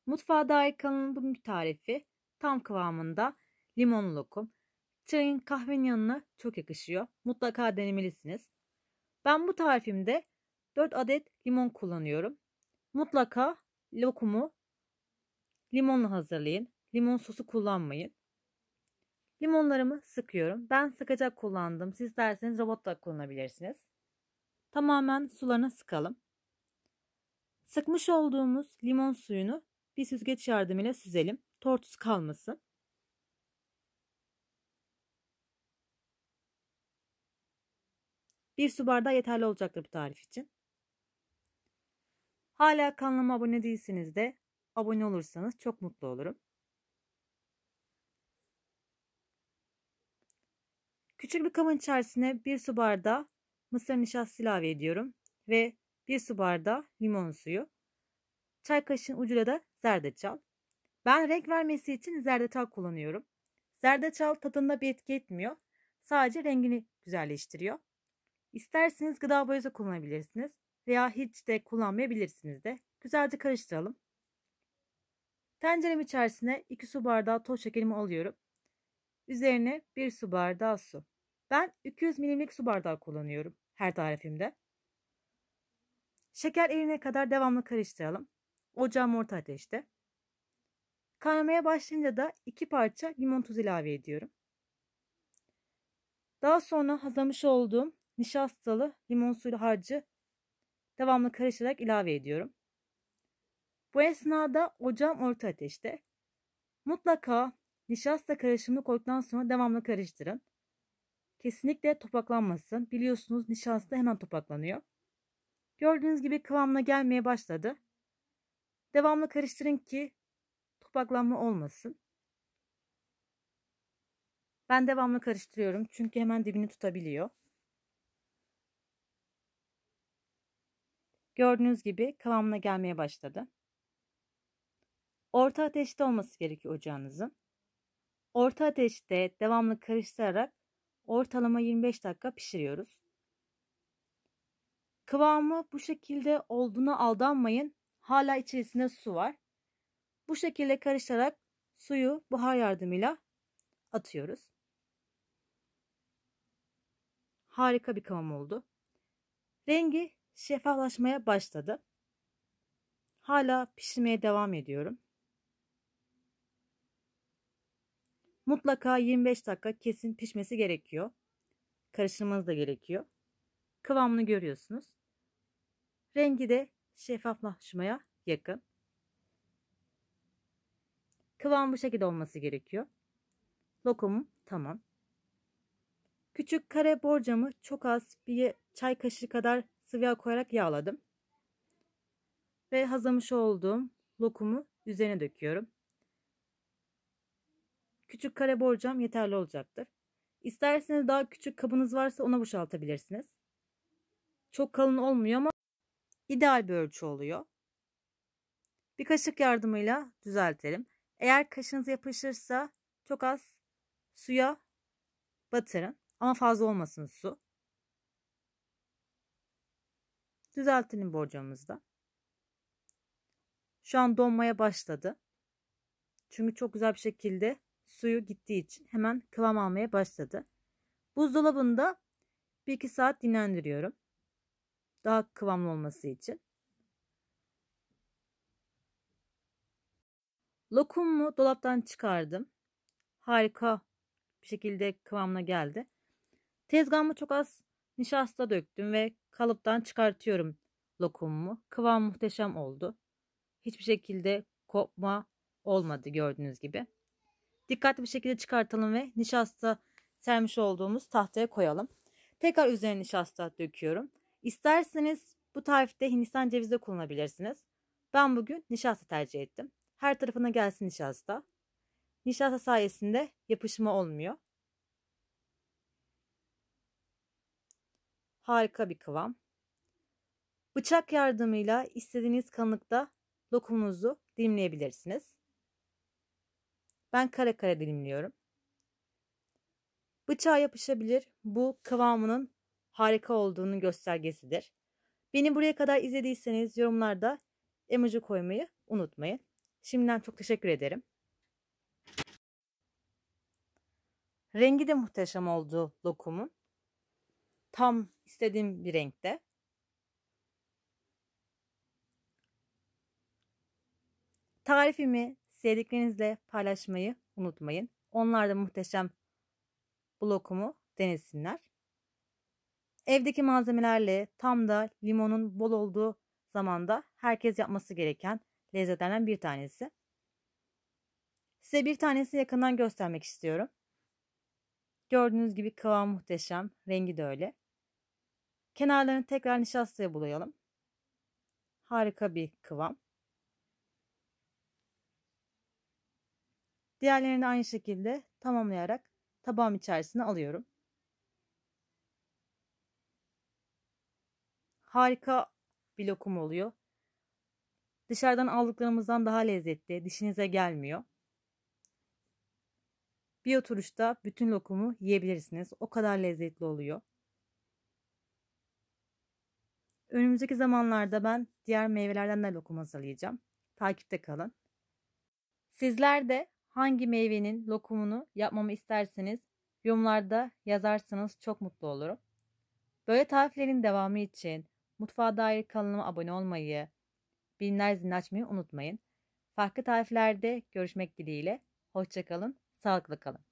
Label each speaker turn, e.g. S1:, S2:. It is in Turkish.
S1: Mutfağa dair kanalın bugünkü tarifi tam kıvamında limonlu lokum. Çayın kahvenin yanına çok yakışıyor. Mutlaka denemelisiniz. Ben bu tarifimde 4 adet limon kullanıyorum. Mutlaka lokumu limonla hazırlayın. Limon sosu kullanmayın. Limonlarımı sıkıyorum. Ben sıkacak kullandım. Siz isterseniz robotla kullanabilirsiniz. Tamamen sularına sıkalım. Sıkmış olduğumuz limon suyunu bir süzgeç yardımıyla süzelim. Tortuz kalmasın. Bir su bardağı yeterli olacaktır bu tarif için. Hala kanalıma abone değilseniz de abone olursanız çok mutlu olurum. Küçük bir kabın içerisine bir su bardağı mısır nişastası ilave ediyorum ve bir su bardağı limon suyu. Çay kaşığının ucuyla da zerdeçal. Ben renk vermesi için zerdeçal kullanıyorum. Zerdeçal tadında bir etki etmiyor. Sadece rengini güzelleştiriyor. İsterseniz gıda boyası kullanabilirsiniz veya hiç de kullanmayabilirsiniz de. Güzelce karıştıralım. Tencerem içerisine 2 su bardağı toz şekerimi alıyorum. Üzerine 1 su bardağı su. Ben 200 ml su bardağı kullanıyorum her tarifimde. Şeker eriyene kadar devamlı karıştıralım. Ocağım orta ateşte. Kaynamaya başlayınca da 2 parça limon tuzu ilave ediyorum. Daha sonra hazırlamış olduğum nişastalı limon suyu harcı devamlı karıştırarak ilave ediyorum. Bu esnada ocağım orta ateşte. Mutlaka nişasta karışımını koyduktan sonra devamlı karıştırın. Kesinlikle topaklanmasın. Biliyorsunuz nişasta hemen topaklanıyor. Gördüğünüz gibi kıvamına gelmeye başladı. Devamlı karıştırın ki topaklanma olmasın. Ben devamlı karıştırıyorum çünkü hemen dibini tutabiliyor. Gördüğünüz gibi kıvamına gelmeye başladı. Orta ateşte olması gerekiyor ocağınızın. Orta ateşte devamlı karıştırarak ortalama 25 dakika pişiriyoruz. Kıvamı bu şekilde olduğuna aldanmayın. Hala içerisinde su var. Bu şekilde karıştırarak suyu buhar yardımıyla atıyoruz. Harika bir kıvam oldu. Rengi şeffaflaşmaya başladı. Hala pişirmeye devam ediyorum. Mutlaka 25 dakika kesin pişmesi gerekiyor. Karıştırmanız da gerekiyor. Kıvamını görüyorsunuz. Rengi de şeffaflaşmaya yakın. Kıvam bu şekilde olması gerekiyor. Lokumum tamam. Küçük kare borcamı çok az bir çay kaşığı kadar sıvı yağ koyarak yağladım. Ve hazırlamış olduğum lokumu üzerine döküyorum. Küçük kare borcam yeterli olacaktır. İsterseniz daha küçük kabınız varsa ona boşaltabilirsiniz. Çok kalın olmuyor ama ideal bir ölçü oluyor. Bir kaşık yardımıyla düzeltelim. Eğer kaşınız yapışırsa çok az suya batırın. Ama fazla olmasın su. Düzeltelim borcamımızda. Şu an donmaya başladı. Çünkü çok güzel bir şekilde suyu gittiği için hemen kıvam almaya başladı. Buzdolabında 1-2 saat dinlendiriyorum. Daha kıvamlı olması için. Lokumumu dolaptan çıkardım. Harika bir şekilde kıvamına geldi. Tezgahıma çok az nişasta döktüm ve kalıptan çıkartıyorum lokumumu. Kıvam muhteşem oldu. Hiçbir şekilde kopma olmadı gördüğünüz gibi. Dikkatli bir şekilde çıkartalım ve nişasta sermiş olduğumuz tahtaya koyalım. Tekrar üzerine nişasta döküyorum. İsterseniz bu tarifte Hindistan cevizi de kullanabilirsiniz. Ben bugün nişasta tercih ettim. Her tarafına gelsin nişasta. Nişasta sayesinde yapışma olmuyor. Harika bir kıvam. Bıçak yardımıyla istediğiniz kalınlıkta lokumunuzu dilimleyebilirsiniz. Ben kare kare dilimliyorum. Bıçağa yapışabilir. Bu kıvamının harika olduğunun göstergesidir. Beni buraya kadar izlediyseniz yorumlarda emoji koymayı unutmayın. Şimdiden çok teşekkür ederim. Rengi de muhteşem oldu lokumun. Tam istediğim bir renkte. Tarifimi sevdiklerinizle paylaşmayı unutmayın. Onlar da muhteşem bu lokumu denesinler. Evdeki malzemelerle tam da limonun bol olduğu zamanda herkes yapması gereken lezzetlerden bir tanesi. Size bir tanesi yakından göstermek istiyorum. Gördüğünüz gibi kıvam muhteşem, rengi de öyle. Kenarlarını tekrar nişastaya bulayalım. Harika bir kıvam. Diğerlerini aynı şekilde tamamlayarak tabağım içerisine alıyorum. Harika bir lokum oluyor. Dışarıdan aldıklarımızdan daha lezzetli, dişinize gelmiyor. Bir oturuşta bütün lokumu yiyebilirsiniz. O kadar lezzetli oluyor. Önümüzdeki zamanlarda ben diğer meyvelerden de lokum hazırlayacağım. Takipte kalın. Sizler de hangi meyvenin lokumunu yapmamı isterseniz yorumlarda yazarsanız çok mutlu olurum. Böyle tariflerin devamı için Mutfağa Dair kanalıma abone olmayı, bildirimler zilini açmayı unutmayın. Farklı tariflerde görüşmek dileğiyle. Hoşça kalın, sağlıklı kalın.